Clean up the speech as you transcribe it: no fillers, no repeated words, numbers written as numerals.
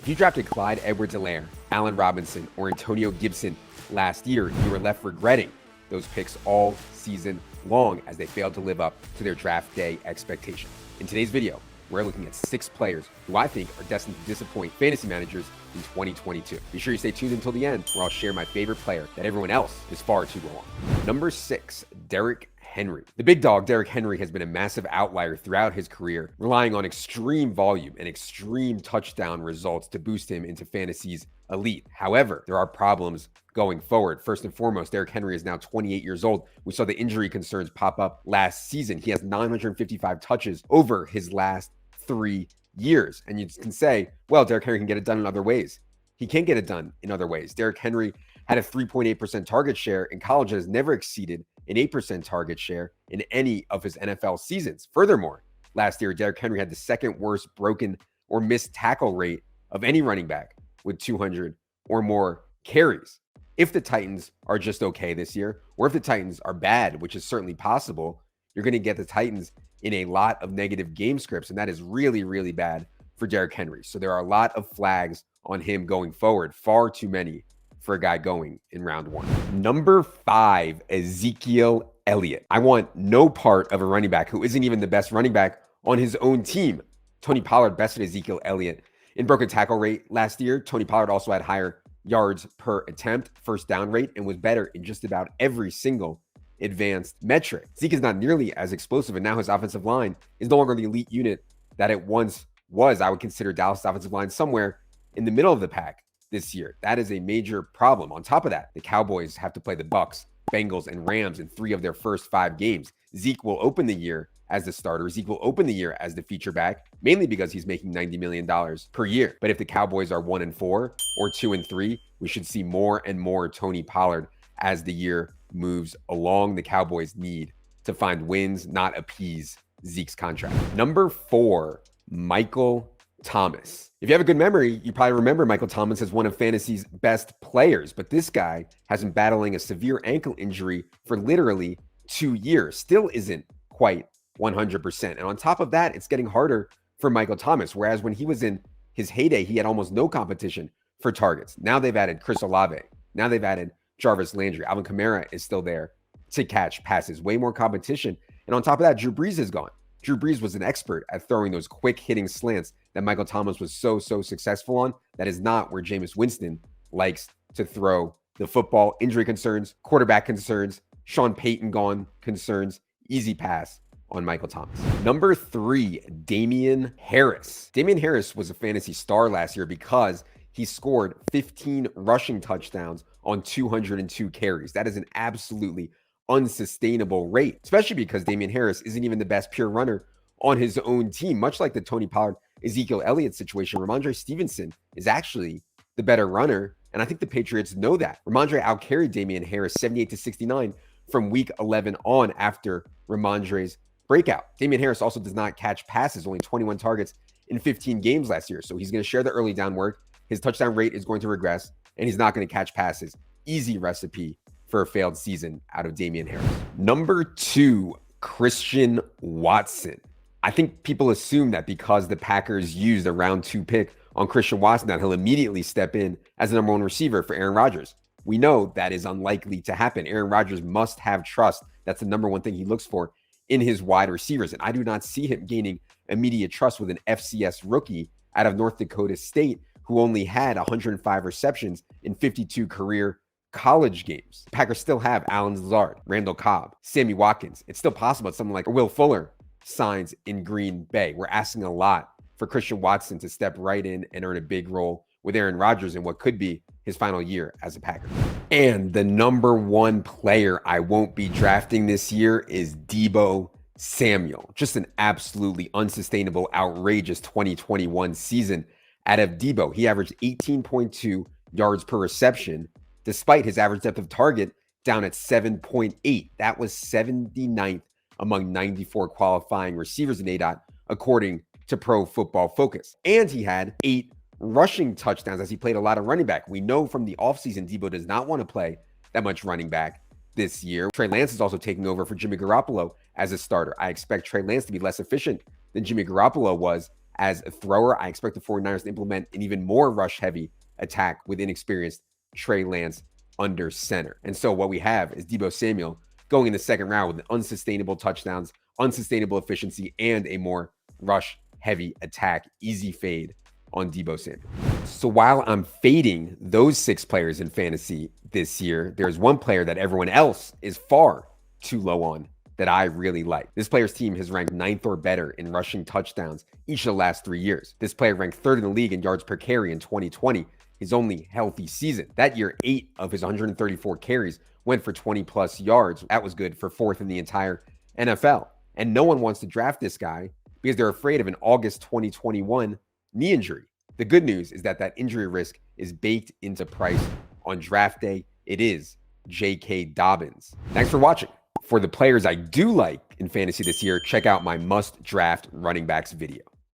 If you drafted Clyde Edwards-Helaire, Allen Robinson, or Antonio Gibson last year, you were left regretting those picks all season long as they failed to live up to their draft day expectations. In today's video, we're looking at 6 players who I think are destined to disappoint fantasy managers in 2022. Be sure you stay tuned until the end, where I'll share my favorite player that everyone else is far too low on. Number 6, Derrick Henry. The big dog, Derrick Henry, has been a massive outlier throughout his career, relying on extreme volume and extreme touchdown results to boost him into fantasy's elite. However, there are problems going forward. First and foremost, Derrick Henry is now 28 years old. We saw the injury concerns pop up last season. He has 955 touches over his last 3 years. And you can say, well, Derrick Henry can get it done in other ways. He can get it done in other ways. Derrick Henry had a 3.8% target share in college and has never exceeded an 8% target share in any of his NFL seasons. Furthermore, last year, Derrick Henry had the second worst broken or missed tackle rate of any running back with 200 or more carries. If the Titans are just okay this year, or if the Titans are bad, which is certainly possible, you're going to get the Titans in a lot of negative game scripts, and that is really, really bad for Derrick Henry. So there are a lot of flags on him going forward, far too many for a guy going in round 1. Number 5, Ezekiel Elliott. I want no part of a running back who isn't even the best running back on his own team. Tony Pollard bested Ezekiel Elliott in broken tackle rate last year. Tony Pollard also had higher yards per attempt, first down rate, and was better in just about every single advanced metric. Zeke is not nearly as explosive, and now his offensive line is no longer the elite unit that it once was. I would consider Dallas' offensive line somewhere in the middle of the pack this year. That is a major problem. On top of that, the Cowboys have to play the Bucs, Bengals, and Rams in 3 of their first 5 games. Zeke will open the year as the starter. Zeke will open the year as the feature back, mainly because he's making $90 million per year. But if the Cowboys are 1-4 or 2-3, we should see more and more Tony Pollard as the year moves along. The Cowboys need to find wins, not appease Zeke's contract. Number 4, Michael Thomas. If you have a good memory, you probably remember Michael Thomas as one of fantasy's best players, but this guy has been battling a severe ankle injury for literally 2 years. Still isn't quite 100%. And on top of that, it's getting harder for Michael Thomas, whereas when he was in his heyday, he had almost no competition for targets. Now they've added Chris Olave. Now they've added Jarvis Landry. Alvin Kamara is still there to catch passes. Way more competition. And on top of that, Drew Brees is gone. Drew Brees was an expert at throwing those quick hitting slants that Michael Thomas was so successful on. That is not where Jameis Winston likes to throw the football. Injury concerns, quarterback concerns, Sean Payton gone concerns, easy pass on Michael Thomas. Number 3, Damian Harris. Damian Harris was a fantasy star last year because he scored 15 rushing touchdowns on 202 carries. That is an absolutely unsustainable rate, especially because Damian Harris isn't even the best pure runner on his own team. Much like the Tony Pollard, Ezekiel Elliott situation, Ramondre Stevenson is actually the better runner, and I think the Patriots know that. Ramondre outcarried Damian Harris 78-69 from week 11 on after Ramondre's breakout. Damian Harris also does not catch passes, only 21 targets in 15 games last year, so he's going to share the early down work. His touchdown rate is going to regress, and he's not going to catch passes. Easy recipe for a failed season out of Damian Harris. Number 2, Christian Watson. I think people assume that because the Packers used a round 2 pick on Christian Watson, that he'll immediately step in as the number 1 receiver for Aaron Rodgers. We know that is unlikely to happen. Aaron Rodgers must have trust. That's the number 1 thing he looks for in his wide receivers. And I do not see him gaining immediate trust with an FCS rookie out of North Dakota State who only had 105 receptions in 52 career college games. The Packers still have Allen Lazard, Randall Cobb, Sammy Watkins. It's still possible that someone like Will Fuller signs in Green Bay. We're asking a lot for Christian Watson to step right in and earn a big role with Aaron Rodgers in what could be his final year as a Packer. And the number 1 player I won't be drafting this year is Deebo Samuel. Just an absolutely unsustainable, outrageous 2021 season out of Deebo. He averaged 18.2 yards per reception, despite his average depth of target down at 7.8. That was 79th among 94 qualifying receivers in ADOT, according to Pro Football Focus. And he had 8 rushing touchdowns as he played a lot of running back. We know from the offseason, Deebo does not want to play that much running back this year. Trey Lance is also taking over for Jimmy Garoppolo as a starter. I expect Trey Lance to be less efficient than Jimmy Garoppolo was As a thrower, I expect the 49ers to implement an even more rush-heavy attack with inexperienced Trey Lance under center. And so what we have is Deebo Samuel going in the second round with unsustainable touchdowns, unsustainable efficiency, and a more rush-heavy attack. Easy fade on Deebo Samuel. So while I'm fading those 6 players in fantasy this year, there's one player that everyone else is far too low on that I really like. This player's team has ranked 9th or better in rushing touchdowns each of the last 3 years. This player ranked 3rd in the league in yards per carry in 2020, his only healthy season. That year, 8 of his 134 carries went for 20+ yards. That was good for 4th in the entire NFL. And no one wants to draft this guy because they're afraid of an August 2021 knee injury. The good news is that injury risk is baked into price on draft day. It is J.K. Dobbins. Thanks for watching. For the players I do like in fantasy this year, check out my must draft running backs video.